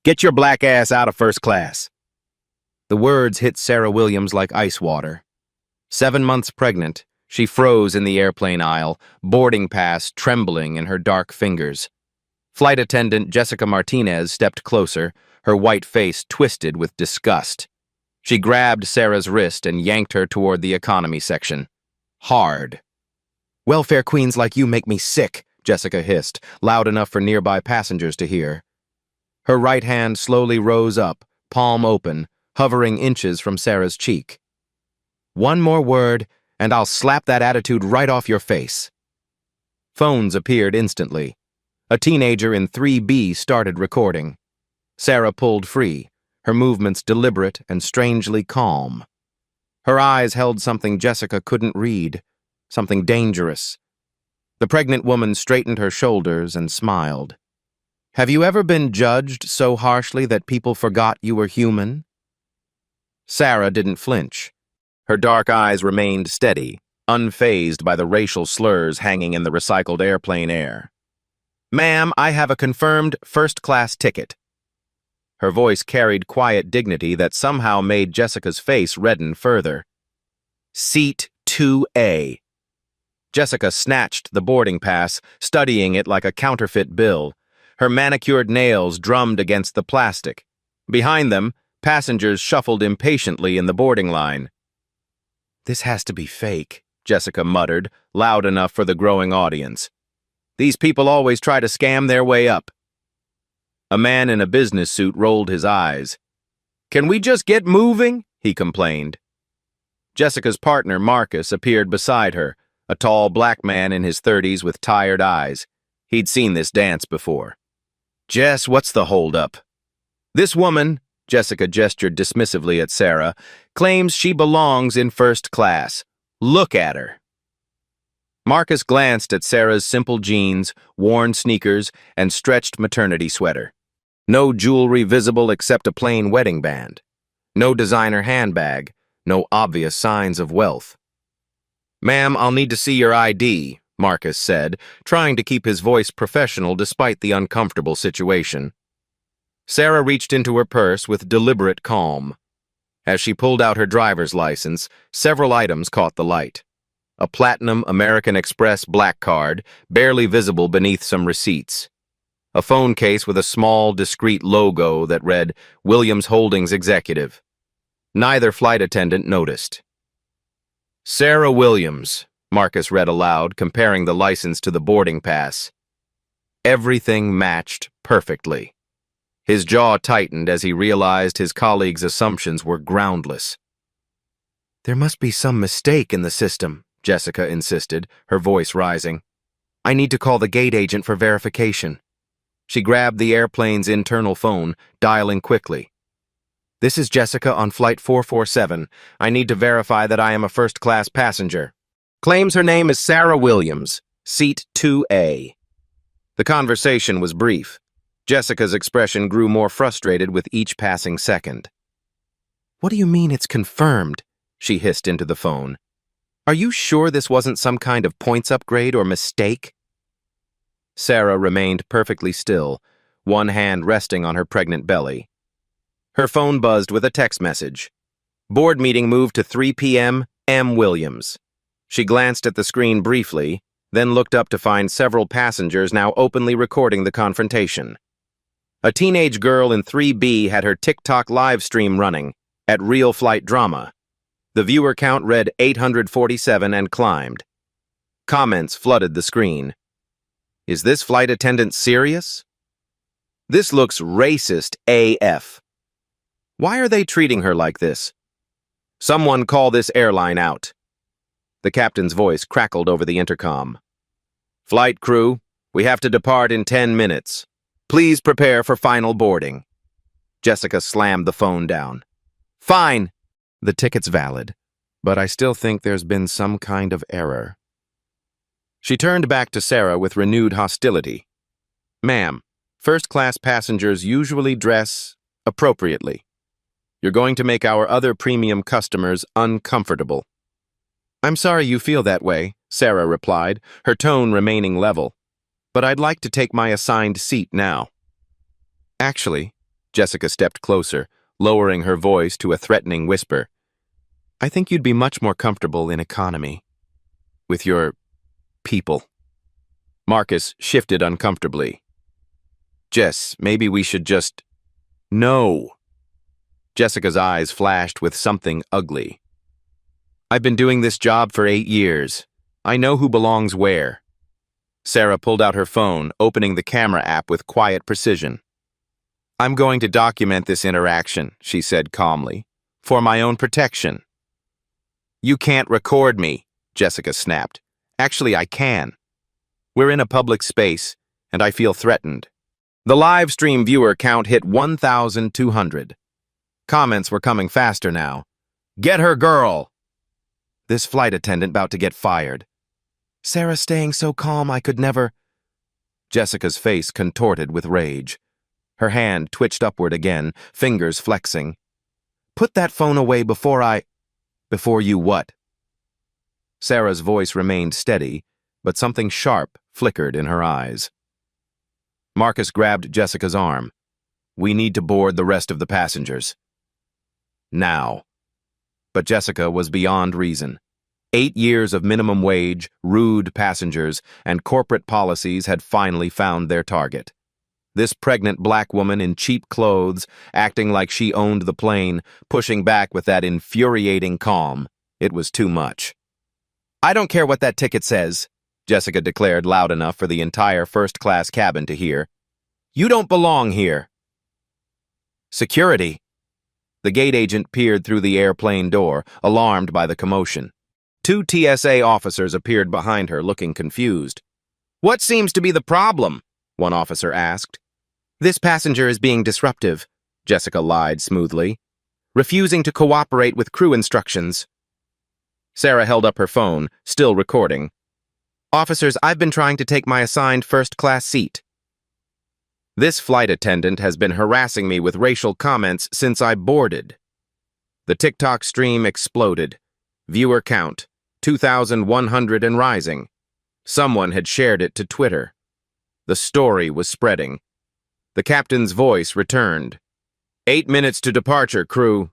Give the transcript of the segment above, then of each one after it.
Get your black ass out of first class. The words hit Sarah Williams like ice water. 7 months pregnant, she froze in the airplane aisle, boarding pass trembling in her dark fingers. Flight attendant Jessica Martinez stepped closer, her white face twisted with disgust. She grabbed Sarah's wrist and yanked her toward the economy section. Hard. "Welfare queens like you make me sick," Jessica hissed, loud enough for nearby passengers to hear. Her right hand slowly rose up, palm open, hovering inches from Sarah's cheek. "One more word, and I'll slap that attitude right off your face." Phones appeared instantly. A teenager in 3B started recording. Sarah pulled free, her movements deliberate and strangely calm. Her eyes held something Jessica couldn't read, something dangerous. The pregnant woman straightened her shoulders and smiled. "Have you ever been judged so harshly that people forgot you were human?" Sarah didn't flinch. Her dark eyes remained steady, unfazed by the racial slurs hanging in the recycled airplane air. "Ma'am, I have a confirmed first-class ticket." Her voice carried quiet dignity that somehow made Jessica's face redden further. "Seat 2A." Jessica snatched the boarding pass, studying it like a counterfeit bill. Her manicured nails drummed against the plastic. Behind them, passengers shuffled impatiently in the boarding line. "This has to be fake," Jessica muttered, loud enough for the growing audience. "These people always try to scam their way up." A man in a business suit rolled his eyes. "Can we just get moving?" he complained. Jessica's partner, Marcus, appeared beside her, a tall black man in his 30s with tired eyes. He'd seen this dance before. "Jess, what's the holdup?" "This woman," Jessica gestured dismissively at Sarah, "claims she belongs in first class. Look at her." Marcus glanced at Sarah's simple jeans, worn sneakers, and stretched maternity sweater. No jewelry visible except a plain wedding band. No designer handbag, no obvious signs of wealth. "Ma'am, I'll need to see your ID," Marcus said, trying to keep his voice professional despite the uncomfortable situation. Sarah reached into her purse with deliberate calm. As she pulled out her driver's license, several items caught the light. A platinum American Express black card, barely visible beneath some receipts. A phone case with a small, discreet logo that read, "Williams Holdings Executive." Neither flight attendant noticed. "Sarah Williams," Marcus read aloud, comparing the license to the boarding pass. Everything matched perfectly. His jaw tightened as he realized his colleague's assumptions were groundless. "There must be some mistake in the system," Jessica insisted, her voice rising. "I need to call the gate agent for verification." She grabbed the airplane's internal phone, dialing quickly. "This is Jessica on Flight 447. I need to verify that I am a first-class passenger. Claims her name is Sarah Williams, seat 2A. The conversation was brief. Jessica's expression grew more frustrated with each passing second. "What do you mean it's confirmed?" she hissed into the phone. "Are you sure this wasn't some kind of points upgrade or mistake?" Sarah remained perfectly still, one hand resting on her pregnant belly. Her phone buzzed with a text message. "Board meeting moved to 3 p.m. M. Williams." She glanced at the screen briefly, then looked up to find several passengers now openly recording the confrontation. A teenage girl in 3B had her TikTok live stream running, at Real Flight Drama. The viewer count read 847 and climbed. Comments flooded the screen. "Is this flight attendant serious? This looks racist AF. Why are they treating her like this? Someone call this airline out." The captain's voice crackled over the intercom. "Flight crew, we have to depart in 10 minutes. Please prepare for final boarding." Jessica slammed the phone down. "Fine. The ticket's valid, but I still think there's been some kind of error." She turned back to Sarah with renewed hostility. "Ma'am, first-class passengers usually dress appropriately. You're going to make our other premium customers uncomfortable." "I'm sorry you feel that way," Sarah replied, her tone remaining level. "But I'd like to take my assigned seat now." "Actually, Jessica stepped closer, lowering her voice to a threatening whisper. I think you'd be much more comfortable in economy. With your people. Marcus shifted uncomfortably. Jess, maybe we should just... No. Jessica's eyes flashed with something ugly. I've been doing this job for 8 years. I know who belongs where. Sarah pulled out her phone, opening the camera app with quiet precision. I'm going to document this interaction, she said calmly, for my own protection. You can't record me, Jessica snapped. Actually, I can. We're in a public space, and I feel threatened. The live stream viewer count hit 1,200. Comments were coming faster now. Get her, girl! This flight attendant about to get fired. Sarah staying so calm I could never... Jessica's face contorted with rage. Her hand twitched upward again, fingers flexing. Put that phone away before you what? Sarah's voice remained steady, but something sharp flickered in her eyes. Marcus grabbed Jessica's arm. We need to board the rest of the passengers. Now. But Jessica was beyond reason. 8 years of minimum wage, rude passengers, and corporate policies had finally found their target. This pregnant black woman in cheap clothes, acting like she owned the plane, pushing back with that infuriating calm. It was too much. I don't care what that ticket says, Jessica declared loud enough for the entire first-class cabin to hear. You don't belong here. Security. The gate agent peered through the airplane door, alarmed by the commotion. 2 TSA officers appeared behind her, looking confused. What seems to be the problem? One officer asked. This passenger is being disruptive, Jessica lied smoothly, refusing to cooperate with crew instructions. Sarah held up her phone, still recording. Officers, I've been trying to take my assigned first-class seat. This flight attendant has been harassing me with racial comments since I boarded. The TikTok stream exploded. Viewer count, 2,100 and rising. Someone had shared it to Twitter. The story was spreading. The captain's voice returned. 8 minutes to departure, crew.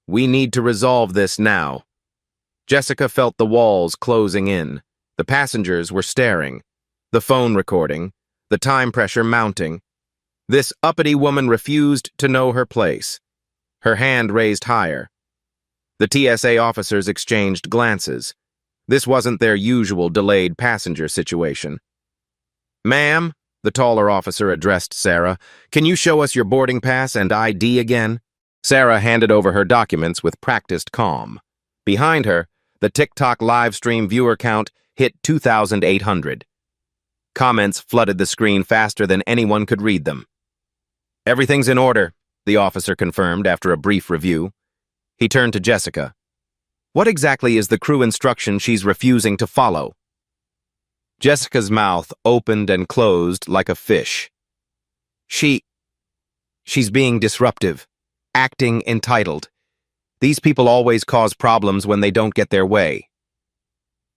We need to resolve this now. Jessica felt the walls closing in. The passengers were staring. The phone recording. The time pressure mounting. This uppity woman refused to know her place. Her hand raised higher. The TSA officers exchanged glances. This wasn't their usual delayed passenger situation. Ma'am, the taller officer addressed Sarah, can you show us your boarding pass and ID again? Sarah handed over her documents with practiced calm. Behind her, the TikTok live stream viewer count hit 2,800. Comments flooded the screen faster than anyone could read them. Everything's in order, the officer confirmed after a brief review. He turned to Jessica. What exactly is the crew instruction she's refusing to follow? Jessica's mouth opened and closed like a fish. She's being disruptive, acting entitled. These people always cause problems when they don't get their way.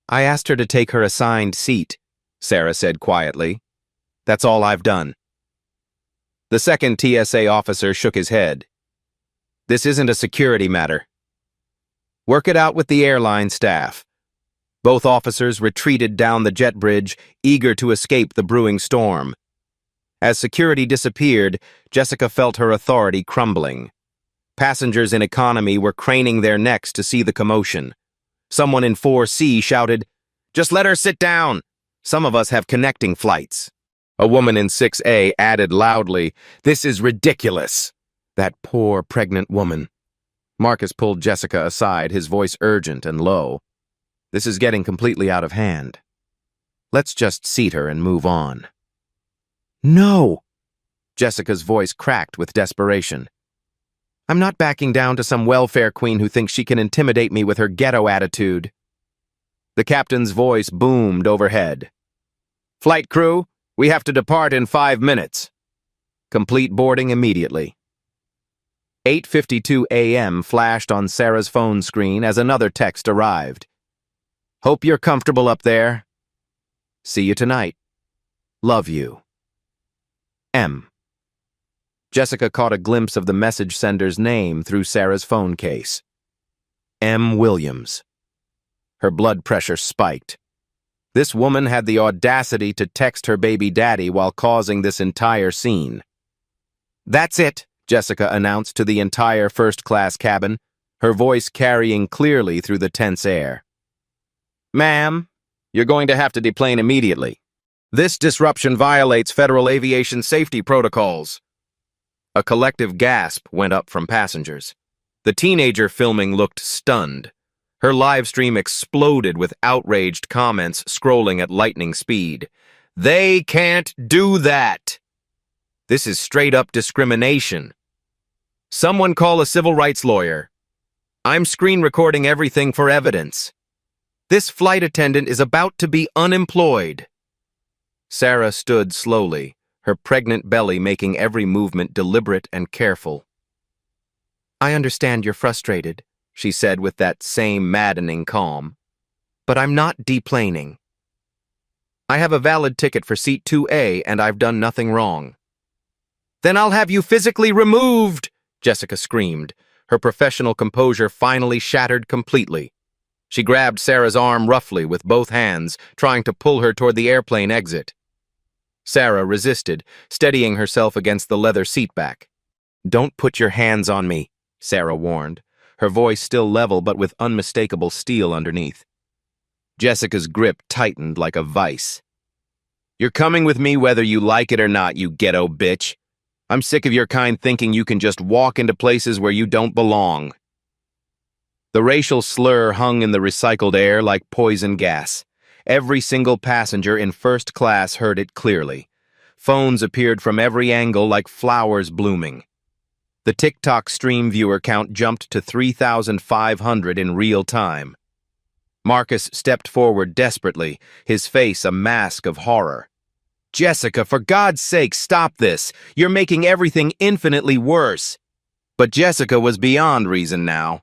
I asked her to take her assigned seat, Sarah said quietly. That's all I've done. The second TSA officer shook his head. This isn't a security matter. Work it out with the airline staff. Both officers retreated down the jet bridge, eager to escape the brewing storm. As security disappeared, Jessica felt her authority crumbling. Passengers in economy were craning their necks to see the commotion. Someone in 4C shouted, "Just let her sit down. Some of us have connecting flights." A woman in 6A added loudly, "This is ridiculous." That poor pregnant woman. Marcus pulled Jessica aside, his voice urgent and low. This is getting completely out of hand. Let's just seat her and move on. No! Jessica's voice cracked with desperation. I'm not backing down to some welfare queen who thinks she can intimidate me with her ghetto attitude. The captain's voice boomed overhead. Flight crew, we have to depart in 5 minutes. Complete boarding immediately. 8:52 a.m. flashed on Sarah's phone screen as another text arrived. Hope you're comfortable up there. See you tonight. Love you. M. Jessica caught a glimpse of the message sender's name through Sarah's phone case. M. Williams. Her blood pressure spiked. This woman had the audacity to text her baby daddy while causing this entire scene. "That's it," Jessica announced to the entire first-class cabin, her voice carrying clearly through the tense air. "Ma'am, you're going to have to deplane immediately. This disruption violates federal aviation safety protocols." A collective gasp went up from passengers. The teenager filming looked stunned. Her live stream exploded with outraged comments scrolling at lightning speed. "They can't do that! This is straight-up discrimination. Someone call a civil rights lawyer. I'm screen recording everything for evidence. This flight attendant is about to be unemployed." Sarah stood slowly, her pregnant belly making every movement deliberate and careful. "I understand you're frustrated," she said with that same maddening calm. "But I'm not deplaning. I have a valid ticket for seat 2A and I've done nothing wrong." "Then I'll have you physically removed!" Jessica screamed, her professional composure finally shattered completely. She grabbed Sarah's arm roughly with both hands, trying to pull her toward the airplane exit. Sarah resisted, steadying herself against the leather seatback. "Don't put your hands on me," Sarah warned, her voice still level but with unmistakable steel underneath. Jessica's grip tightened like a vice. "You're coming with me whether you like it or not, you ghetto bitch. I'm sick of your kind thinking you can just walk into places where you don't belong." The racial slur hung in the recycled air like poison gas. Every single passenger in first class heard it clearly. Phones appeared from every angle like flowers blooming. The TikTok stream viewer count jumped to 3,500 in real time. Marcus stepped forward desperately, his face a mask of horror. "Jessica, for God's sake, stop this. You're making everything infinitely worse." But Jessica was beyond reason now.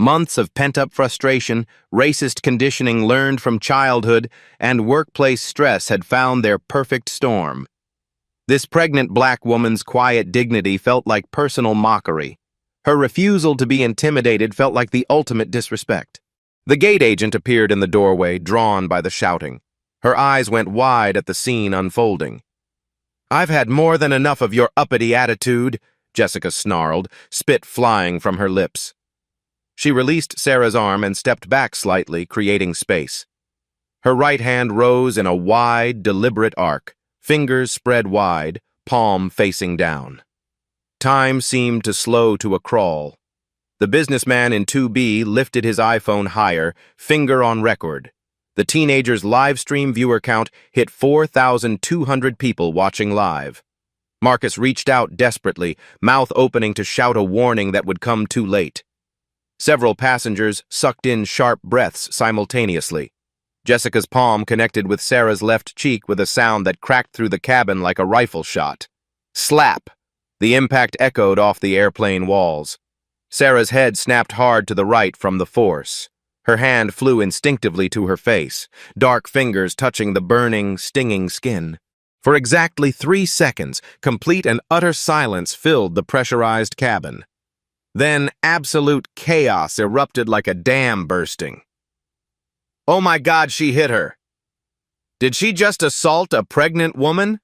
Months of pent-up frustration, racist conditioning learned from childhood, and workplace stress had found their perfect storm. This pregnant black woman's quiet dignity felt like personal mockery. Her refusal to be intimidated felt like the ultimate disrespect. The gate agent appeared in the doorway, drawn by the shouting. Her eyes went wide at the scene unfolding. "I've had more than enough of your uppity attitude," Jessica snarled, spit flying from her lips. She released Sarah's arm and stepped back slightly, creating space. Her right hand rose in a wide, deliberate arc, fingers spread wide, palm facing down. Time seemed to slow to a crawl. The businessman in 2B lifted his iPhone higher, finger on record. The teenager's live stream viewer count hit 4,200 people watching live. Marcus reached out desperately, mouth opening to shout a warning that would come too late. Several passengers sucked in sharp breaths simultaneously. Jessica's palm connected with Sarah's left cheek with a sound that cracked through the cabin like a rifle shot. Slap! The impact echoed off the airplane walls. Sarah's head snapped hard to the right from the force. Her hand flew instinctively to her face, dark fingers touching the burning, stinging skin. For exactly 3 seconds, complete and utter silence filled the pressurized cabin. Then absolute chaos erupted like a dam bursting. "Oh my God, she hit her. Did she just assault a pregnant woman?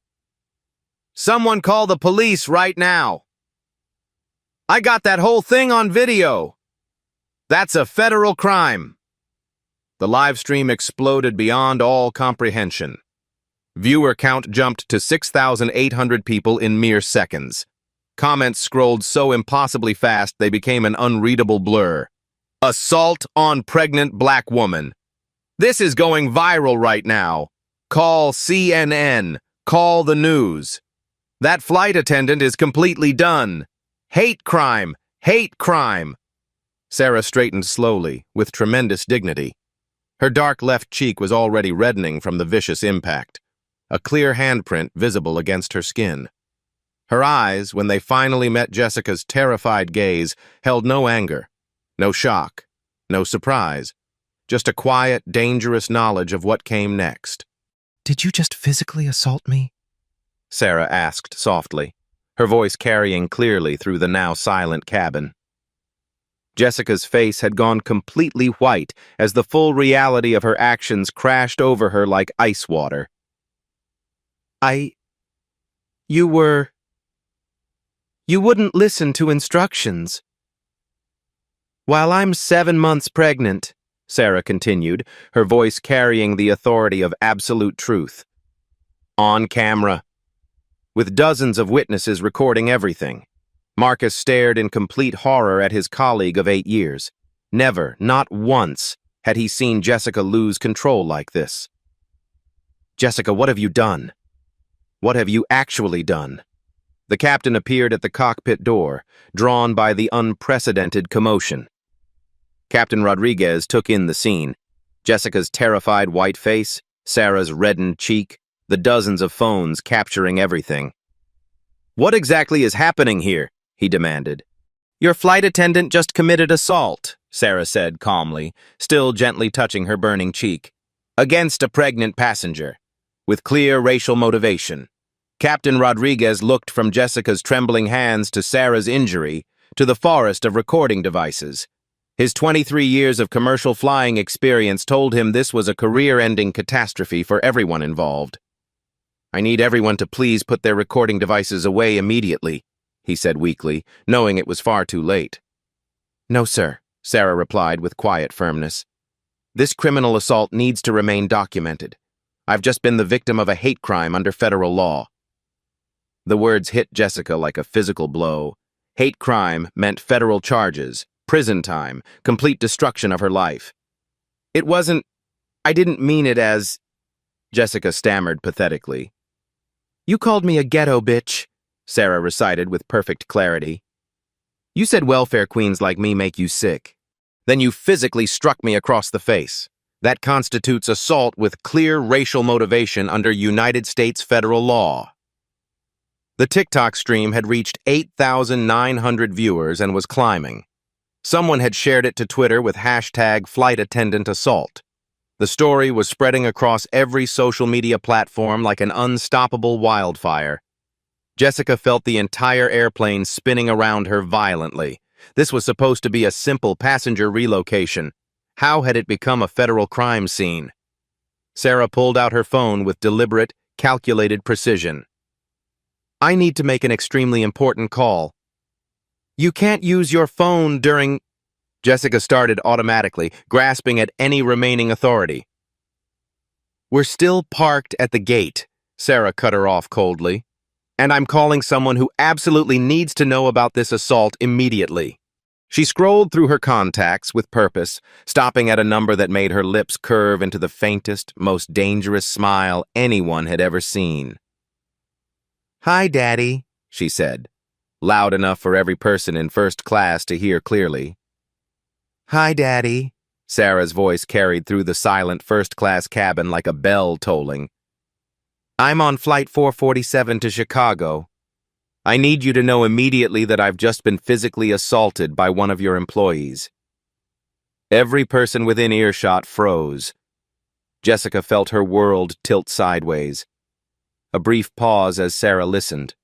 Someone call the police right now. I got that whole thing on video. That's a federal crime." The live stream exploded beyond all comprehension. Viewer count jumped to 6,800 people in mere seconds. Comments scrolled so impossibly fast they became an unreadable blur. "Assault on pregnant black woman. This is going viral right now. Call CNN. Call the news. That flight attendant is completely done. Hate crime. Hate crime." Sarah straightened slowly, with tremendous dignity. Her dark left cheek was already reddening from the vicious impact, a clear handprint visible against her skin. Her eyes, when they finally met Jessica's terrified gaze, held no anger, no shock, no surprise. Just a quiet, dangerous knowledge of what came next. "Did you just physically assault me?" Sarah asked softly. her voice carrying clearly through the now silent cabin. Jessica's face had gone completely white as the full reality of her actions crashed over her like ice water. You wouldn't listen to instructions. While I'm 7 months pregnant, Sarah continued, her voice carrying the authority of absolute truth. On camera, with dozens of witnesses recording everything. Marcus stared in complete horror at his colleague of 8 years. Never, not once, had he seen Jessica lose control like this. Jessica, what have you done? What have you actually done? The captain appeared at the cockpit door, drawn by the unprecedented commotion. Captain Rodriguez took in the scene. Jessica's terrified white face, Sarah's reddened cheek, the dozens of phones capturing everything. What exactly is happening here? He demanded. Your flight attendant just committed assault, Sarah said calmly, still gently touching her burning cheek. Against a pregnant passenger, with clear racial motivation. Captain Rodriguez looked from Jessica's trembling hands to Sarah's injury, to the forest of recording devices. His 23 years of commercial flying experience told him this was a career-ending catastrophe for everyone involved. I need everyone to please put their recording devices away immediately, he said weakly, knowing it was far too late. No, sir, Sarah replied with quiet firmness. This criminal assault needs to remain documented. I've just been the victim of a hate crime under federal law. The words hit Jessica like a physical blow. Hate crime meant federal charges, prison time, complete destruction of her life. I didn't mean it as... Jessica stammered pathetically. You called me a ghetto bitch, Sarah recited with perfect clarity. You said welfare queens like me make you sick. Then you physically struck me across the face. That constitutes assault with clear racial motivation under United States federal law. The TikTok stream had reached 8,900 viewers and was climbing. Someone had shared it to Twitter with hashtag flight attendant assault. The story was spreading across every social media platform like an unstoppable wildfire. Jessica felt the entire airplane spinning around her violently. This was supposed to be a simple passenger relocation. How had it become a federal crime scene? Sarah pulled out her phone with deliberate, calculated precision. I need to make an extremely important call. You can't use your phone during... Jessica started automatically, grasping at any remaining authority. We're still parked at the gate, Sarah cut her off coldly. And I'm calling someone who absolutely needs to know about this assault immediately. She scrolled through her contacts with purpose, stopping at a number that made her lips curve into the faintest, most dangerous smile anyone had ever seen. Hi, Daddy, she said, loud enough for every person in first class to hear clearly. Hi, Daddy, Sarah's voice carried through the silent first-class cabin like a bell tolling. I'm on Flight 447 to Chicago. I need you to know immediately that I've just been physically assaulted by one of your employees. Every person within earshot froze. Jessica felt her world tilt sideways. A brief pause as Sarah listened.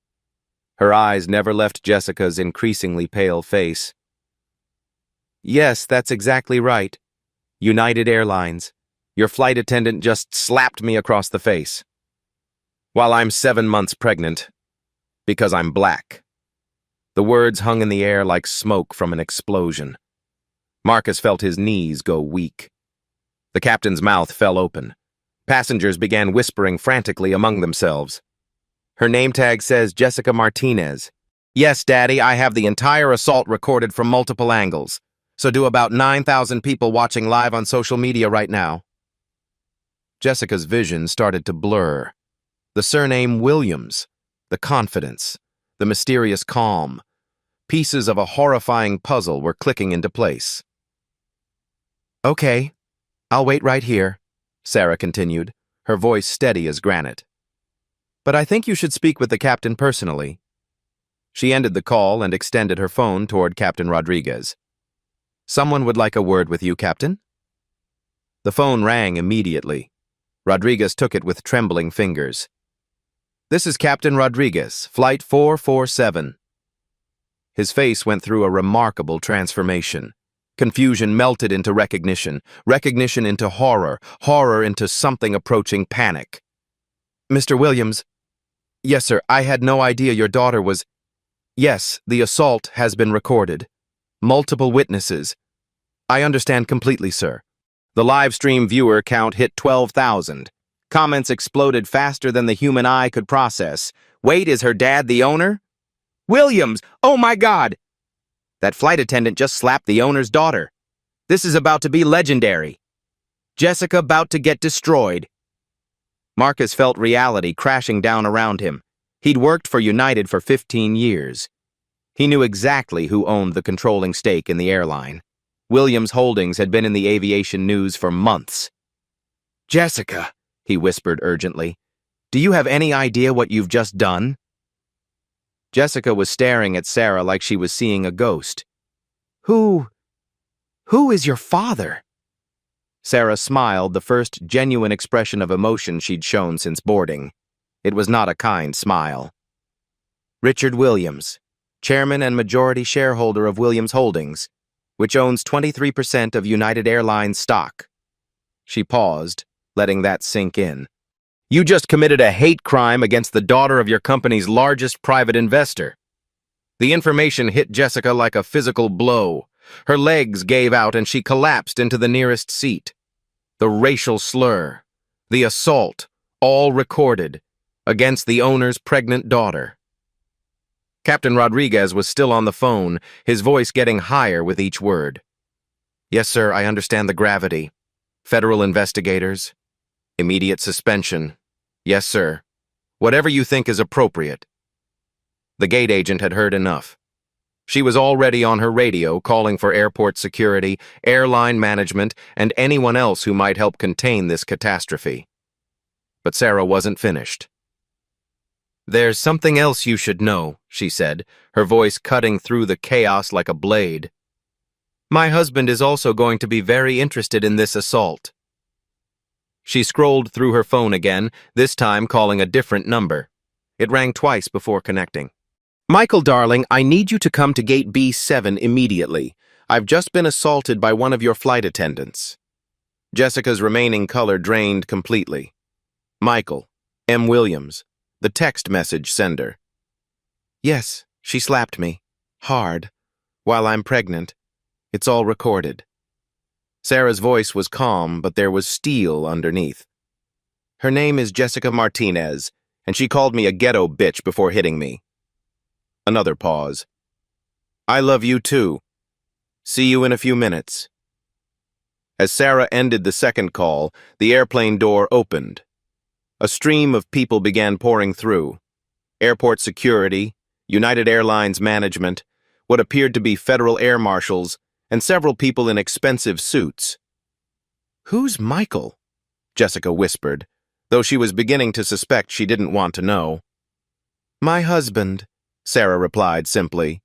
Her eyes never left Jessica's increasingly pale face. Yes, that's exactly right. United Airlines. Your flight attendant just slapped me across the face. While I'm 7 months pregnant. Because I'm black. The words hung in the air like smoke from an explosion. Marcus felt his knees go weak. The captain's mouth fell open. Passengers began whispering frantically among themselves. Her name tag says Jessica Martinez. Yes, Daddy, I have the entire assault recorded from multiple angles. So do about 9,000 people watching live on social media right now. Jessica's vision started to blur. The surname Williams, the confidence, the mysterious calm. Pieces of a horrifying puzzle were clicking into place. Okay, I'll wait right here, Sarah continued, her voice steady as granite. But I think you should speak with the captain personally. She ended the call and extended her phone toward Captain Rodriguez. Someone would like a word with you, Captain. The phone rang immediately. Rodriguez took it with trembling fingers. This is Captain Rodriguez, Flight 447. His face went through a remarkable transformation. Confusion melted into recognition, recognition into horror, horror into something approaching panic. Mr. Williams. Yes, sir, I had no idea your daughter was... Yes, the assault has been recorded. Multiple witnesses. I understand completely, sir. The live stream viewer count hit 12,000. Comments exploded faster than the human eye could process. Wait, is her dad the owner? Williams! Oh my God! That flight attendant just slapped the owner's daughter. This is about to be legendary. Jessica about to get destroyed. Marcus felt reality crashing down around him. He'd worked for United for 15 years. He knew exactly who owned the controlling stake in the airline. Williams Holdings had been in the aviation news for months. Jessica, he whispered urgently, do you have any idea what you've just done? Jessica was staring at Sarah like she was seeing a ghost. Who is your father? Sarah smiled, the first genuine expression of emotion she'd shown since boarding. It was not a kind smile. Richard Williams, chairman and majority shareholder of Williams Holdings, which owns 23% of United Airlines stock. She paused, letting that sink in. You just committed a hate crime against the daughter of your company's largest private investor. The information hit Jessica like a physical blow. Her legs gave out and she collapsed into the nearest seat. The racial slur, the assault, all recorded, against the owner's pregnant daughter. Captain Rodriguez was still on the phone, his voice getting higher with each word. Yes, sir, I understand the gravity. Federal investigators. Immediate suspension. Yes, sir. Whatever you think is appropriate. The gate agent had heard enough. She was already on her radio calling for airport security, airline management, and anyone else who might help contain this catastrophe. But Sarah wasn't finished. There's something else you should know, she said, her voice cutting through the chaos like a blade. My husband is also going to be very interested in this assault. She scrolled through her phone again, this time calling a different number. It rang twice before connecting. Michael, darling, I need you to come to gate B7 immediately. I've just been assaulted by one of your flight attendants. Jessica's remaining color drained completely. Michael, M. Williams, the text message sender. Yes, she slapped me. Hard. While I'm pregnant. It's all recorded. Sarah's voice was calm, but there was steel underneath. Her name is Jessica Martinez, and she called me a ghetto bitch before hitting me. Another pause. I love you too. See you in a few minutes. As Sarah ended the second call, the airplane door opened. A stream of people began pouring through. Airport security, United Airlines management, what appeared to be federal air marshals, and several people in expensive suits. Who's Michael? Jessica whispered, though she was beginning to suspect she didn't want to know. My husband, Sarah replied simply.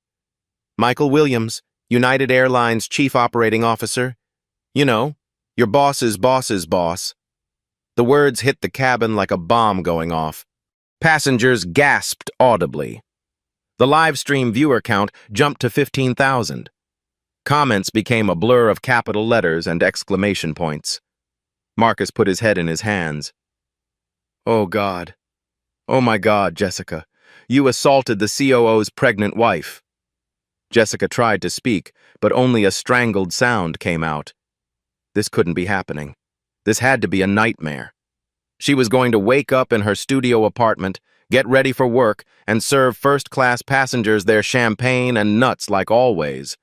Michael Williams, United Airlines Chief Operating Officer. You know, your boss's boss's boss. The words hit the cabin like a bomb going off. Passengers gasped audibly. The live stream viewer count jumped to 15,000. Comments became a blur of capital letters and exclamation points. Marcus put his head in his hands. Oh, God. Oh, my God, Jessica. You assaulted the COO's pregnant wife. Jessica tried to speak, but only a strangled sound came out. This couldn't be happening. This had to be a nightmare. She was going to wake up in her studio apartment, get ready for work, and serve first-class passengers their champagne and nuts like always.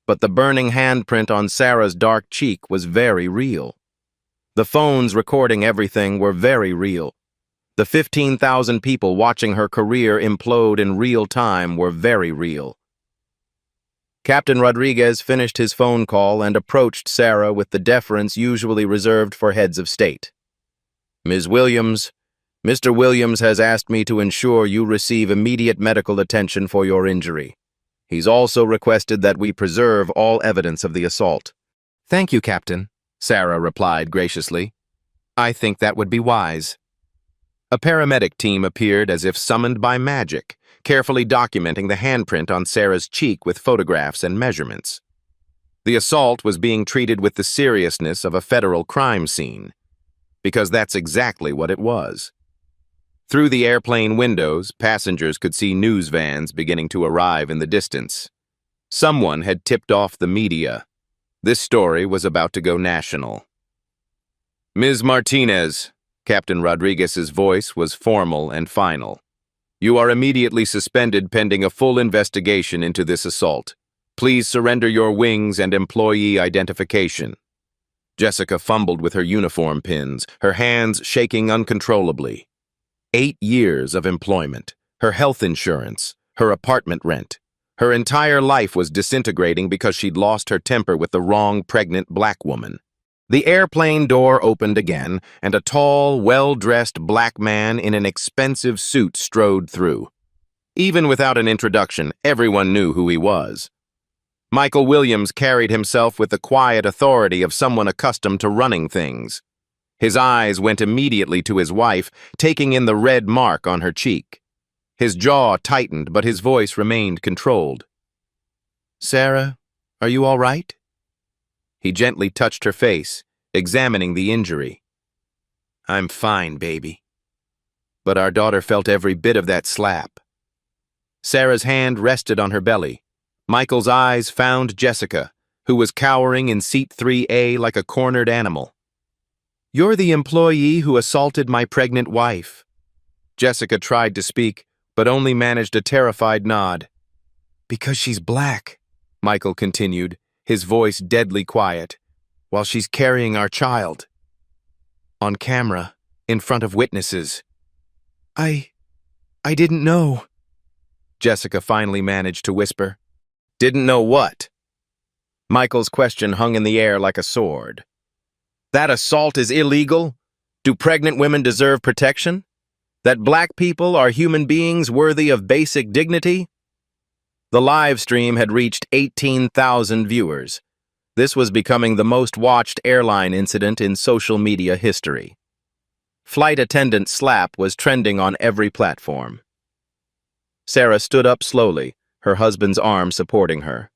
But the burning handprint on Sarah's dark cheek was very real. The phones recording everything were very real. The 15,000 people watching her career implode in real time were very real. Captain Rodriguez finished his phone call and approached Sarah with the deference usually reserved for heads of state. Ms. Williams, Mr. Williams has asked me to ensure you receive immediate medical attention for your injury. He's also requested that we preserve all evidence of the assault. Thank you, Captain, Sarah replied graciously. I think that would be wise. A paramedic team appeared as if summoned by magic, carefully documenting the handprint on Sarah's cheek with photographs and measurements. The assault was being treated with the seriousness of a federal crime scene, because that's exactly what it was. Through the airplane windows, passengers could see news vans beginning to arrive in the distance. Someone had tipped off the media. This story was about to go national. "Ms. Martinez," Captain Rodriguez's voice was formal and final. "You are immediately suspended pending a full investigation into this assault. Please surrender your wings and employee identification." Jessica fumbled with her uniform pins, her hands shaking uncontrollably. 8 years of employment, her health insurance, her apartment rent. Her entire life was disintegrating because she'd lost her temper with the wrong pregnant black woman. The airplane door opened again, and a tall, well-dressed black man in an expensive suit strode through. Even without an introduction, everyone knew who he was. Michael Williams carried himself with the quiet authority of someone accustomed to running things. His eyes went immediately to his wife, taking in the red mark on her cheek. His jaw tightened, but his voice remained controlled. "Sarah, are you all right?" He gently touched her face, examining the injury. "I'm fine, baby." But our daughter felt every bit of that slap. Sarah's hand rested on her belly. Michael's eyes found Jessica, who was cowering in seat 3A like a cornered animal. "You're the employee who assaulted my pregnant wife." Jessica tried to speak, but only managed a terrified nod. "Because she's black," Michael continued, his voice deadly quiet, "while she's carrying our child. On camera, in front of witnesses." I didn't know," Jessica finally managed to whisper. "Didn't know what?" Michael's question hung in the air like a sword. "That assault is illegal? Do pregnant women deserve protection? That black people are human beings worthy of basic dignity?" The live stream had reached 18,000 viewers. This was becoming the most watched airline incident in social media history. Flight attendant slap was trending on every platform. Sarah stood up slowly, her husband's arm supporting her.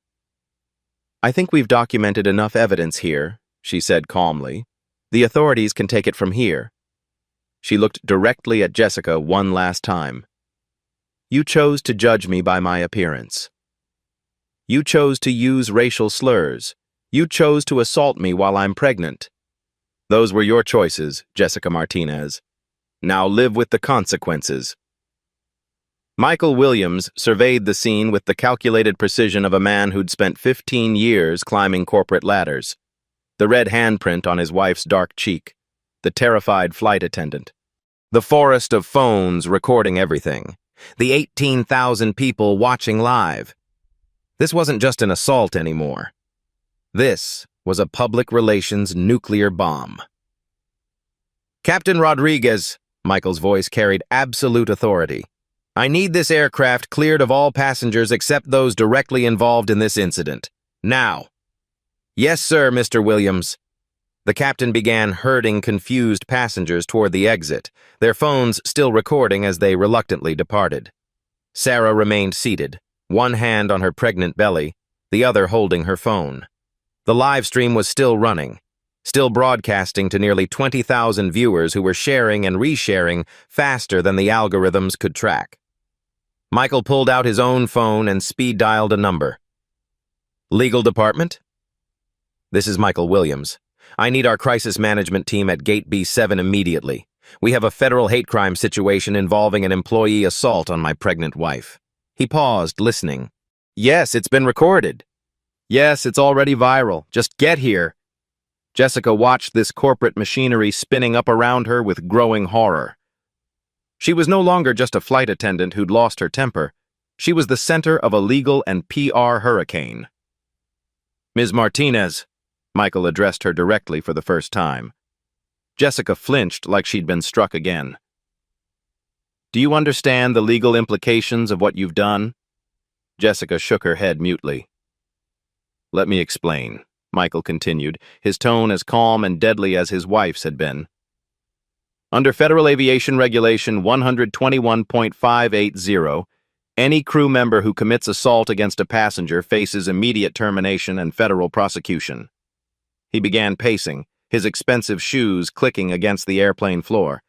"I think we've documented enough evidence here," she said calmly. "The authorities can take it from here." She looked directly at Jessica one last time. "You chose to judge me by my appearance. You chose to use racial slurs. You chose to assault me while I'm pregnant. Those were your choices, Jessica Martinez. Now live with the consequences." Michael Williams surveyed the scene with the calculated precision of a man who'd spent 15 years climbing corporate ladders. The red handprint on his wife's dark cheek, the terrified flight attendant, the forest of phones recording everything, the 18,000 people watching live. This wasn't just an assault anymore. This was a public relations nuclear bomb. "Captain Rodriguez," Michael's voice carried absolute authority, "I need this aircraft cleared of all passengers except those directly involved in this incident. Now." "Yes, sir, Mr. Williams." The captain began herding confused passengers toward the exit, their phones still recording as they reluctantly departed. Sarah remained seated, one hand on her pregnant belly, the other holding her phone. The live stream was still running, still broadcasting to nearly 20,000 viewers who were sharing and resharing faster than the algorithms could track. Michael pulled out his own phone and speed-dialed a number. "Legal department?" "This is Michael Williams. I need our crisis management team at Gate B7 immediately. We have a federal hate crime situation involving an employee assault on my pregnant wife." He paused, listening. "Yes, it's been recorded. Yes, it's already viral. Just get here." Jessica watched this corporate machinery spinning up around her with growing horror. She was no longer just a flight attendant who'd lost her temper. She was the center of a legal and PR hurricane. "Ms. Martinez," Michael addressed her directly for the first time. Jessica flinched like she'd been struck again. "Do you understand the legal implications of what you've done?" Jessica shook her head mutely. "Let me explain," Michael continued, his tone as calm and deadly as his wife's had been. Under Federal Aviation Regulation 121.580, any crew member who commits assault against a passenger faces immediate termination and federal prosecution. He began pacing, his expensive shoes clicking against the airplane floor.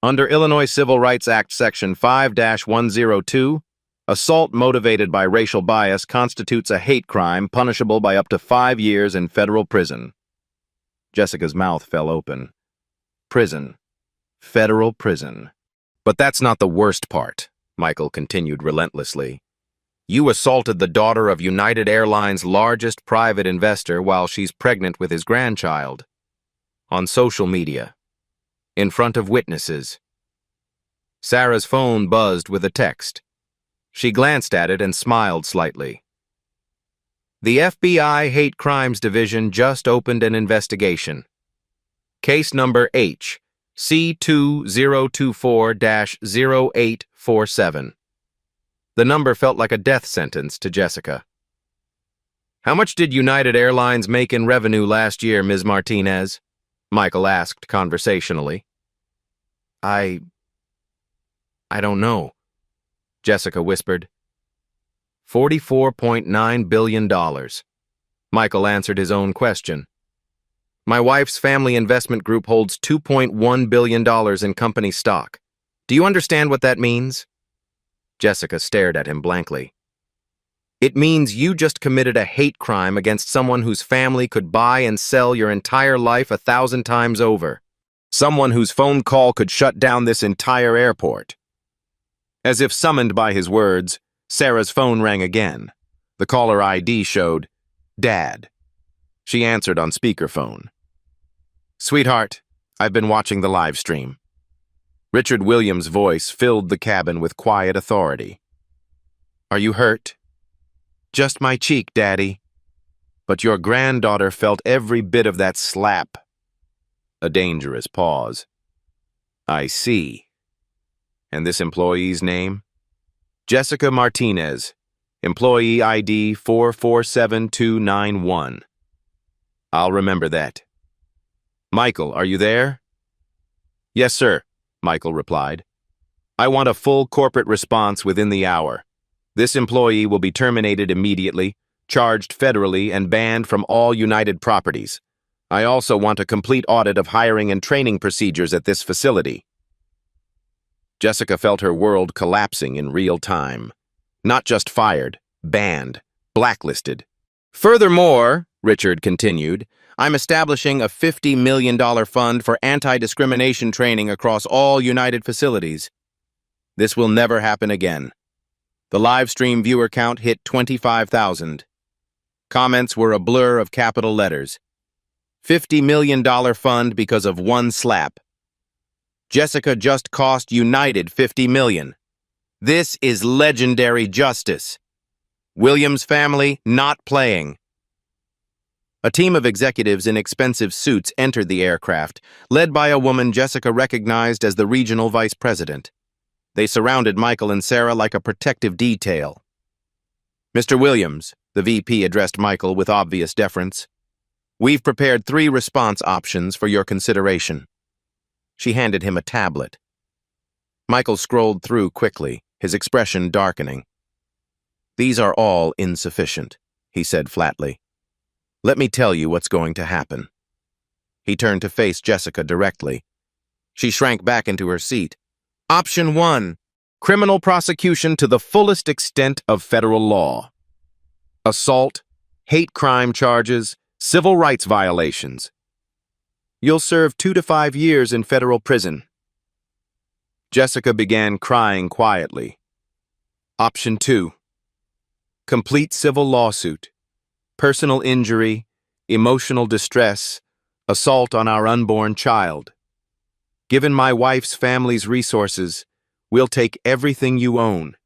Under Illinois Civil Rights Act Section 5-102, assault motivated by racial bias constitutes a hate crime punishable by up to 5 years in federal prison. Jessica's mouth fell open. Prison. Federal prison. But that's not the worst part, Michael continued relentlessly. You assaulted the daughter of United Airlines' largest private investor while she's pregnant with his grandchild. On social media. In front of witnesses. Sarah's phone buzzed with a text. She glanced at it and smiled slightly. The FBI Hate Crimes Division just opened an investigation. Case number H, C2024-0847. The number felt like a death sentence to Jessica. How much did United Airlines make in revenue last year, Ms. Martinez? Michael asked conversationally. I don't know, Jessica whispered. $44.9 billion. Michael answered his own question. My wife's family investment group holds $2.1 billion in company stock. Do you understand what that means? Jessica stared at him blankly. It means you just committed a hate crime against someone whose family could buy and sell your entire life 1,000 times over. Someone whose phone call could shut down this entire airport. As if summoned by his words, Sarah's phone rang again. The caller ID showed, Dad. She answered on speakerphone. Sweetheart, I've been watching the live stream. Richard Williams' voice filled the cabin with quiet authority. Are you hurt? Just my cheek, Daddy. But your granddaughter felt every bit of that slap. A dangerous pause. I see. And this employee's name? Jessica Martinez, employee ID 447291. I'll remember that. Michael, are you there? Yes, sir, Michael replied. I want a full corporate response within the hour. This employee will be terminated immediately, charged federally, and banned from all United properties. I also want a complete audit of hiring and training procedures at this facility. Jessica felt her world collapsing in real time. Not just fired, banned, blacklisted. Furthermore, Richard continued, I'm establishing a $50 million fund for anti-discrimination training across all United facilities. This will never happen again. The live stream viewer count hit 25,000. Comments were a blur of capital letters. $50 million fund because of one slap. Jessica just cost United $50 million. This is legendary justice. Williams' family not playing. A team of executives in expensive suits entered the aircraft, led by a woman Jessica recognized as the regional vice president. They surrounded Michael and Sarah like a protective detail. Mr. Williams, the VP addressed Michael with obvious deference. We've prepared 3 response options for your consideration. She handed him a tablet. Michael scrolled through quickly, his expression darkening. These are all insufficient, he said flatly. Let me tell you what's going to happen. He turned to face Jessica directly. She shrank back into her seat. Option 1, criminal prosecution to the fullest extent of federal law. Assault, hate crime charges, civil rights violations. You'll serve 2 to 5 years in federal prison. Jessica began crying quietly. Option 2, complete civil lawsuit, personal injury, emotional distress, assault on our unborn child. Given my wife's family's resources, we'll take everything you own,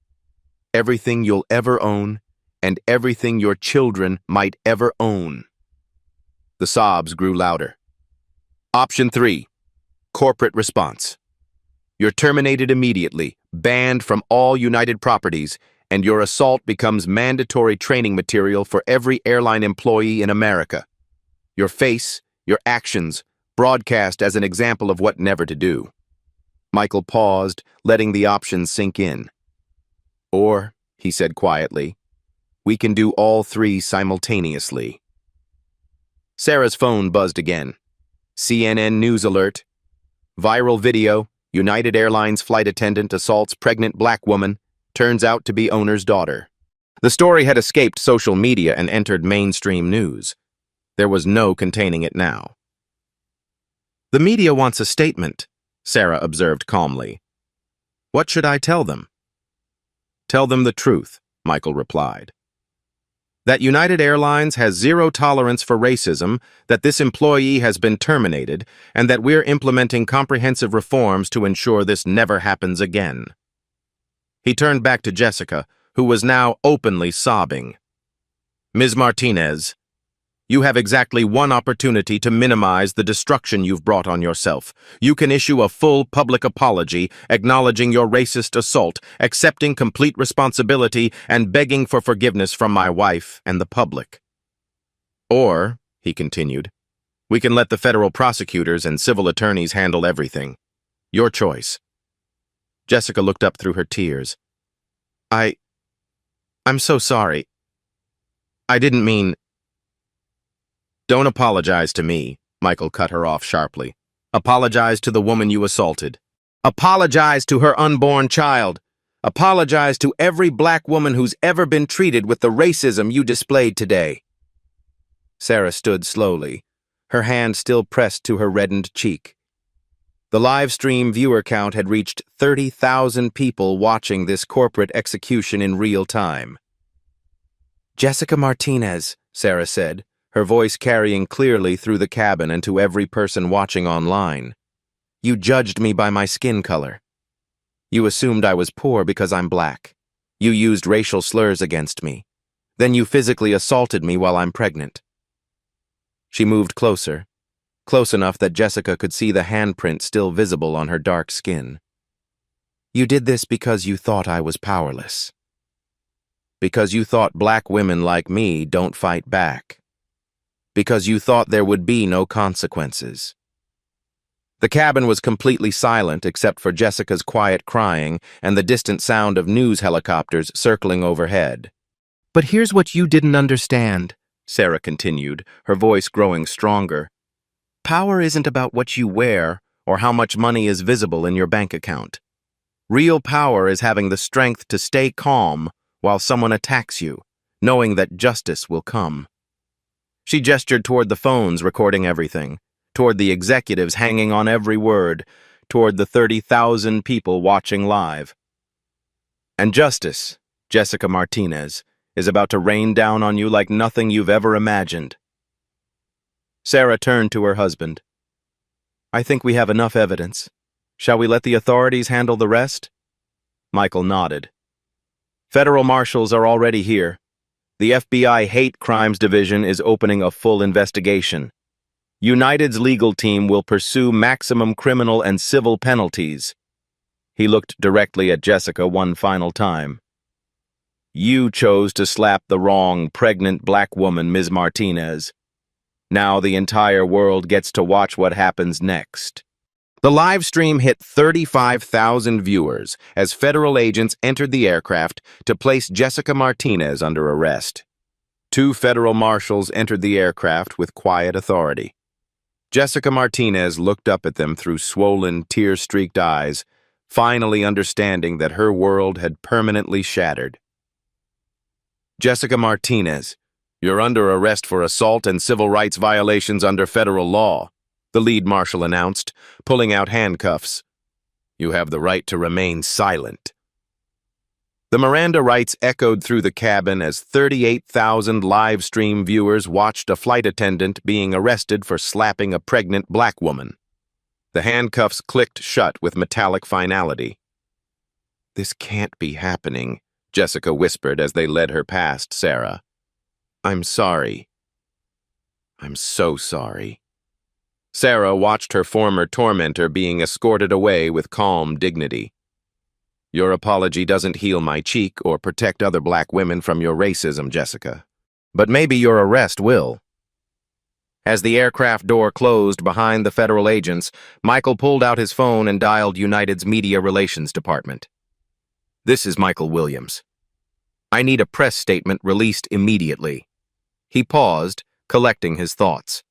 everything you'll ever own, and everything your children might ever own. The sobs grew louder. Option 3, corporate response. You're terminated immediately, banned from all United properties, and your assault becomes mandatory training material for every airline employee in America. Your face, your actions, broadcast as an example of what never to do. Michael paused, letting the options sink in. Or, he said quietly, we can do all three simultaneously. Sarah's phone buzzed again. CNN news alert. Viral video, United Airlines flight attendant assaults pregnant black woman, turns out to be owner's daughter. The story had escaped social media and entered mainstream news. There was no containing it now. The media wants a statement, Sarah observed calmly. What should I tell them? Tell them the truth, Michael replied. That United Airlines has zero tolerance for racism, that this employee has been terminated, and that we're implementing comprehensive reforms to ensure this never happens again. He turned back to Jessica, who was now openly sobbing. Ms. Martinez, you have exactly one opportunity to minimize the destruction you've brought on yourself. You can issue a full public apology, acknowledging your racist assault, accepting complete responsibility, and begging for forgiveness from my wife and the public. Or, he continued, we can let the federal prosecutors and civil attorneys handle everything. Your choice. Jessica looked up through her tears. I'm so sorry. I didn't mean... Don't apologize to me, Michael cut her off sharply. Apologize to the woman you assaulted. Apologize to her unborn child. Apologize to every black woman who's ever been treated with the racism you displayed today. Sarah stood slowly, her hand still pressed to her reddened cheek. The live stream viewer count had reached 30,000 people watching this corporate execution in real time. Jessica Martinez, Sarah said, her voice carrying clearly through the cabin and to every person watching online. You judged me by my skin color. You assumed I was poor because I'm black. You used racial slurs against me. Then you physically assaulted me while I'm pregnant. She moved closer, close enough that Jessica could see the handprint still visible on her dark skin. You did this because you thought I was powerless. Because you thought black women like me don't fight back. Because you thought there would be no consequences. The cabin was completely silent except for Jessica's quiet crying and the distant sound of news helicopters circling overhead. But here's what you didn't understand, Sarah continued, her voice growing stronger. Power isn't about what you wear or how much money is visible in your bank account. Real power is having the strength to stay calm while someone attacks you, knowing that justice will come. She gestured toward the phones recording everything, toward the executives hanging on every word, toward the 30,000 people watching live. And justice, Jessica Martinez, is about to rain down on you like nothing you've ever imagined. Sarah turned to her husband. I think we have enough evidence. Shall we let the authorities handle the rest? Michael nodded. Federal marshals are already here. The FBI Hate Crimes Division is opening a full investigation. United's legal team will pursue maximum criminal and civil penalties. He looked directly at Jessica one final time. You chose to slap the wrong pregnant black woman, Ms. Martinez. Now the entire world gets to watch what happens next. The live stream hit 35,000 viewers as federal agents entered the aircraft to place Jessica Martinez under arrest. 2 federal marshals entered the aircraft with quiet authority. Jessica Martinez looked up at them through swollen, tear-streaked eyes, finally understanding that her world had permanently shattered. Jessica Martinez, you're under arrest for assault and civil rights violations under federal law, the lead marshal announced, pulling out handcuffs. You have the right to remain silent. The Miranda rights echoed through the cabin as 38,000 live stream viewers watched a flight attendant being arrested for slapping a pregnant black woman. The handcuffs clicked shut with metallic finality. This can't be happening, Jessica whispered as they led her past Sarah. I'm sorry. I'm so sorry. Sarah watched her former tormentor being escorted away with calm dignity. Your apology doesn't heal my cheek or protect other black women from your racism, Jessica. But maybe your arrest will. As the aircraft door closed behind the federal agents, Michael pulled out his phone and dialed United's Media Relations Department. "This is Michael Williams. I need a press statement released immediately." He paused, collecting his thoughts.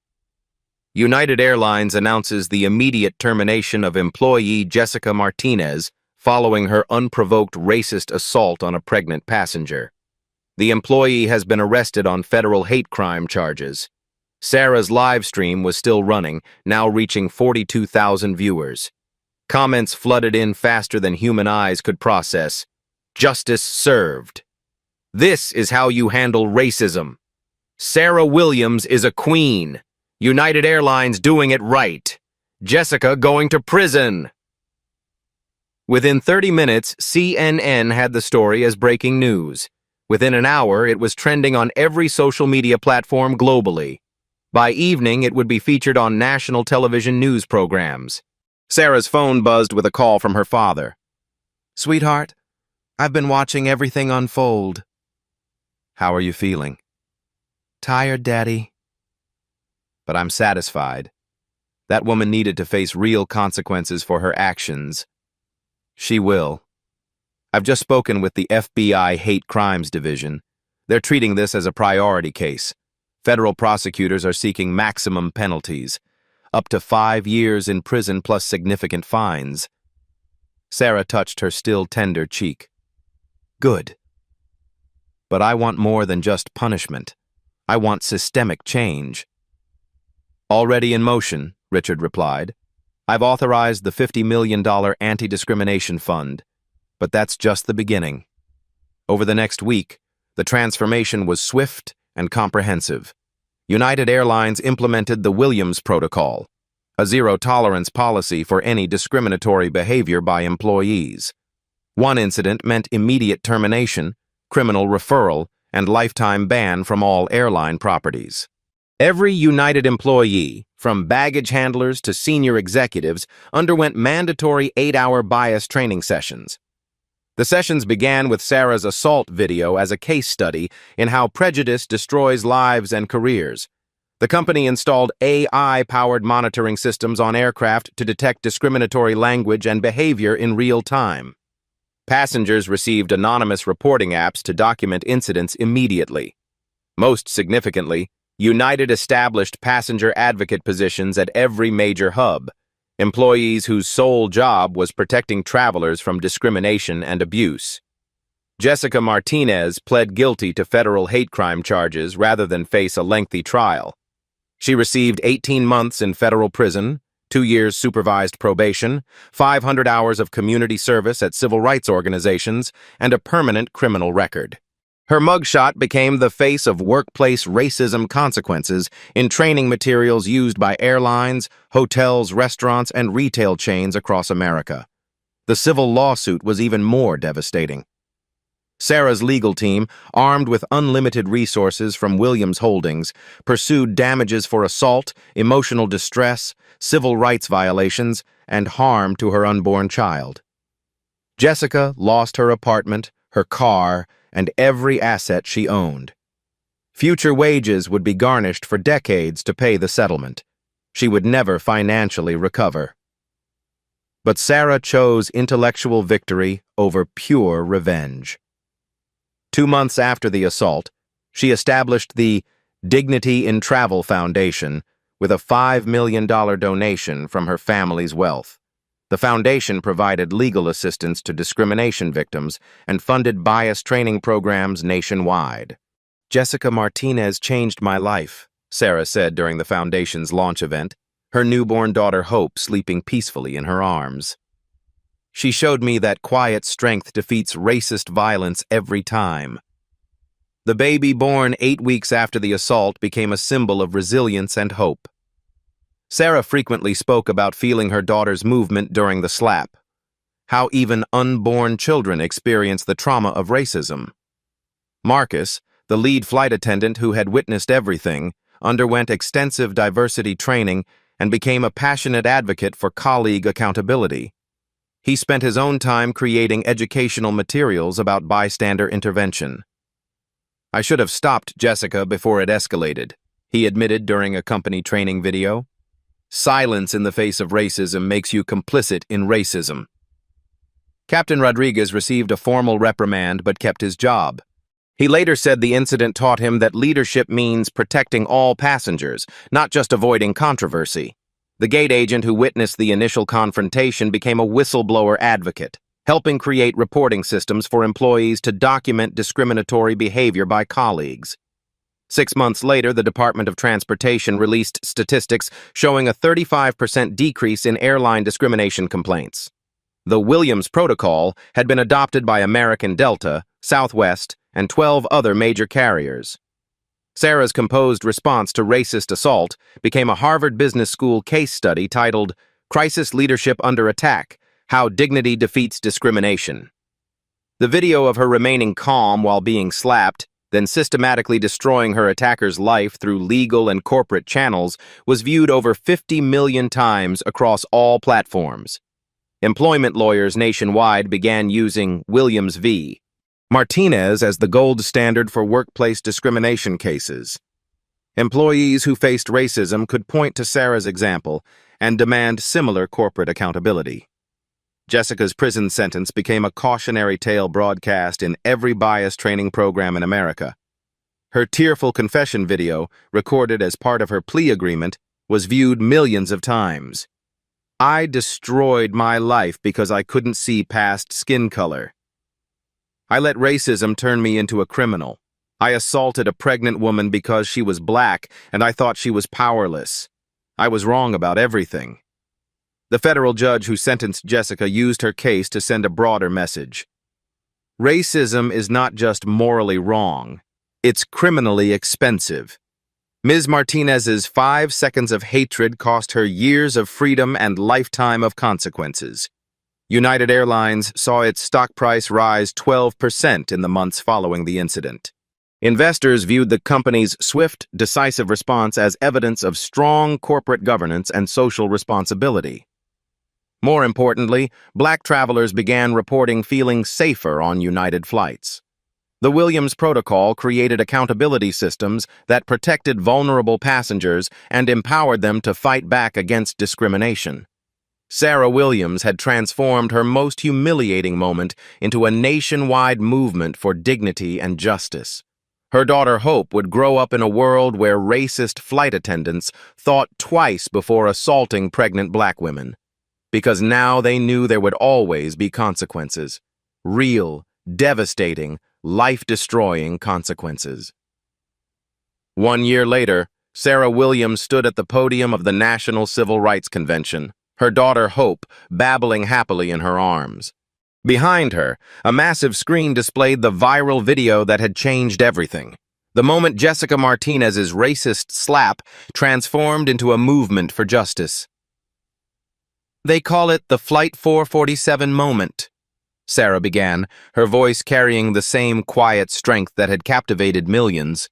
United Airlines announces the immediate termination of employee Jessica Martinez following her unprovoked racist assault on a pregnant passenger. The employee has been arrested on federal hate crime charges. Sarah's live stream was still running, now reaching 42,000 viewers. Comments flooded in faster than human eyes could process. "Justice served. This is how you handle racism. Sarah Williams is a queen. United Airlines doing it right. Jessica going to prison." Within 30 minutes, CNN had the story as breaking news. Within an hour, it was trending on every social media platform globally. By evening, it would be featured on national television news programs. Sarah's phone buzzed with a call from her father. "Sweetheart, I've been watching everything unfold." "How are you feeling?" "Tired, Daddy. But I'm satisfied. That woman needed to face real consequences for her actions. She will. I've just spoken with the FBI Hate Crimes Division. They're treating this as a priority case. Federal prosecutors are seeking maximum penalties, up to 5 years in prison plus significant fines. Sarah touched her still tender cheek. "Good. But I want more than just punishment. I want systemic change." "Already in motion," Richard replied. "I've authorized the $50 million anti-discrimination fund, but that's just the beginning." Over the next week, the transformation was swift and comprehensive. United Airlines implemented the Williams Protocol, a zero-tolerance policy for any discriminatory behavior by employees. One incident meant immediate termination, criminal referral, and lifetime ban from all airline properties. Every United employee, from baggage handlers to senior executives, underwent mandatory 8-hour bias training sessions. The sessions began with Sarah's assault video as a case study in how prejudice destroys lives and careers. The company installed AI-powered monitoring systems on aircraft to detect discriminatory language and behavior in real time. Passengers received anonymous reporting apps to document incidents immediately. Most significantly, United established passenger advocate positions at every major hub, employees whose sole job was protecting travelers from discrimination and abuse. Jessica Martinez pled guilty to federal hate crime charges rather than face a lengthy trial. She received 18 months in federal prison, 2 years supervised probation, 500 hours of community service at civil rights organizations, and a permanent criminal record. Her mugshot became the face of workplace racism consequences in training materials used by airlines, hotels, restaurants, and retail chains across America. The civil lawsuit was even more devastating. Sarah's legal team, armed with unlimited resources from Williams Holdings, pursued damages for assault, emotional distress, civil rights violations, and harm to her unborn child. Jessica lost her apartment, her car, and every asset she owned. Future wages would be garnished for decades to pay the settlement. She would never financially recover. But Sarah chose intellectual victory over pure revenge. 2 months after the assault, she established the Dignity in Travel Foundation with a $5 million donation from her family's wealth. The foundation provided legal assistance to discrimination victims and funded bias training programs nationwide. "Jessica Martinez changed my life," Sarah said during the foundation's launch event, her newborn daughter Hope sleeping peacefully in her arms. "She showed me that quiet strength defeats racist violence every time." The baby born 8 weeks after the assault became a symbol of resilience and hope. Sarah frequently spoke about feeling her daughter's movement during the slap, how even unborn children experience the trauma of racism. Marcus, the lead flight attendant who had witnessed everything, underwent extensive diversity training and became a passionate advocate for colleague accountability. He spent his own time creating educational materials about bystander intervention. "I should have stopped Jessica before it escalated," he admitted during a company training video. Silence in the face of racism makes you complicit in racism. Captain Rodriguez received a formal reprimand but kept his job. He later said the incident taught him that leadership means protecting all passengers, not just avoiding controversy. The gate agent who witnessed the initial confrontation became a whistleblower advocate, helping create reporting systems for employees to document discriminatory behavior by colleagues. 6 months later, the Department of Transportation released statistics showing a 35% decrease in airline discrimination complaints. The Williams Protocol had been adopted by American Delta, Southwest, and 12 other major carriers. Sarah's composed response to racist assault became a Harvard Business School case study titled "Crisis Leadership Under Attack: How Dignity Defeats Discrimination." The video of her remaining calm while being slapped, then systematically destroying her attacker's life through legal and corporate channels, was viewed over 50 million times across all platforms. Employment lawyers nationwide began using Williams v. Martinez as the gold standard for workplace discrimination cases. Employees who faced racism could point to Sarah's example and demand similar corporate accountability. Jessica's prison sentence became a cautionary tale broadcast in every bias training program in America. Her tearful confession video, recorded as part of her plea agreement, was viewed millions of times. "I destroyed my life because I couldn't see past skin color. I let racism turn me into a criminal. I assaulted a pregnant woman because she was black, and I thought she was powerless. I was wrong about everything." The federal judge who sentenced Jessica used her case to send a broader message. Racism is not just morally wrong, it's criminally expensive. Ms. Martinez's 5 seconds of hatred cost her years of freedom and lifetime of consequences. United Airlines saw its stock price rise 12% in the months following the incident. Investors viewed the company's swift, decisive response as evidence of strong corporate governance and social responsibility. More importantly, Black travelers began reporting feeling safer on United flights. The Williams Protocol created accountability systems that protected vulnerable passengers and empowered them to fight back against discrimination. Sarah Williams had transformed her most humiliating moment into a nationwide movement for dignity and justice. Her daughter Hope would grow up in a world where racist flight attendants thought twice before assaulting pregnant Black women, because now they knew there would always be consequences. Real, devastating, life-destroying consequences. 1 year later, Sarah Williams stood at the podium of the National Civil Rights Convention, her daughter Hope babbling happily in her arms. Behind her, a massive screen displayed the viral video that had changed everything. The moment Jessica Martinez's racist slap transformed into a movement for justice. "They call it the Flight 447 moment," Sarah began, her voice carrying the same quiet strength that had captivated millions.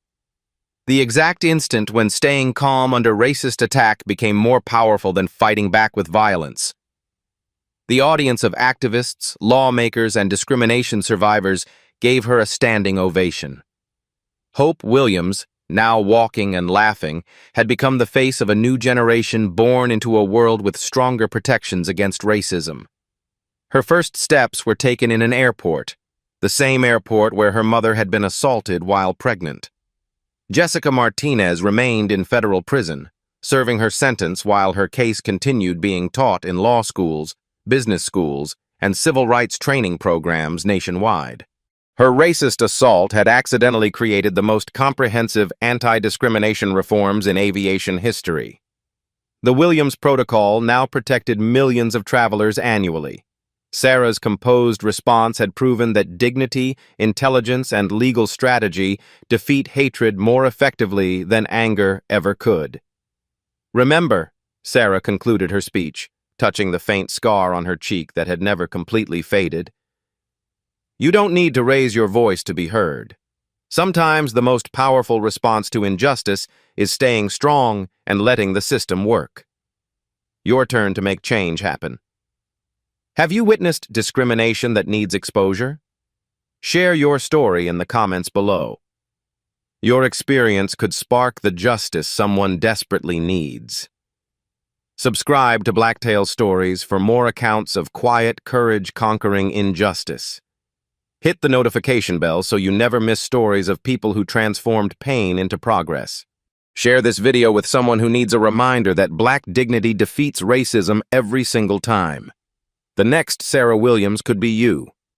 "The exact instant when staying calm under racist attack became more powerful than fighting back with violence." The audience of activists, lawmakers, and discrimination survivors gave her a standing ovation. Hope Williams, now walking and laughing, had become the face of a new generation born into a world with stronger protections against racism. Her first steps were taken in an airport, the same airport where her mother had been assaulted while pregnant. Jessica Martinez remained in federal prison, serving her sentence while her case continued being taught in law schools, business schools, and civil rights training programs nationwide. Her racist assault had accidentally created the most comprehensive anti-discrimination reforms in aviation history. The Williams Protocol now protected millions of travelers annually. Sarah's composed response had proven that dignity, intelligence, and legal strategy defeat hatred more effectively than anger ever could. "Remember," Sarah concluded her speech, touching the faint scar on her cheek that had never completely faded, "you don't need to raise your voice to be heard. Sometimes the most powerful response to injustice is staying strong and letting the system work." Your turn to make change happen. Have you witnessed discrimination that needs exposure? Share your story in the comments below. Your experience could spark the justice someone desperately needs. Subscribe to Blacktail Stories for more accounts of quiet courage conquering injustice. Hit the notification bell so you never miss stories of people who transformed pain into progress. Share this video with someone who needs a reminder that Black dignity defeats racism every single time. The next Sarah Williams could be you.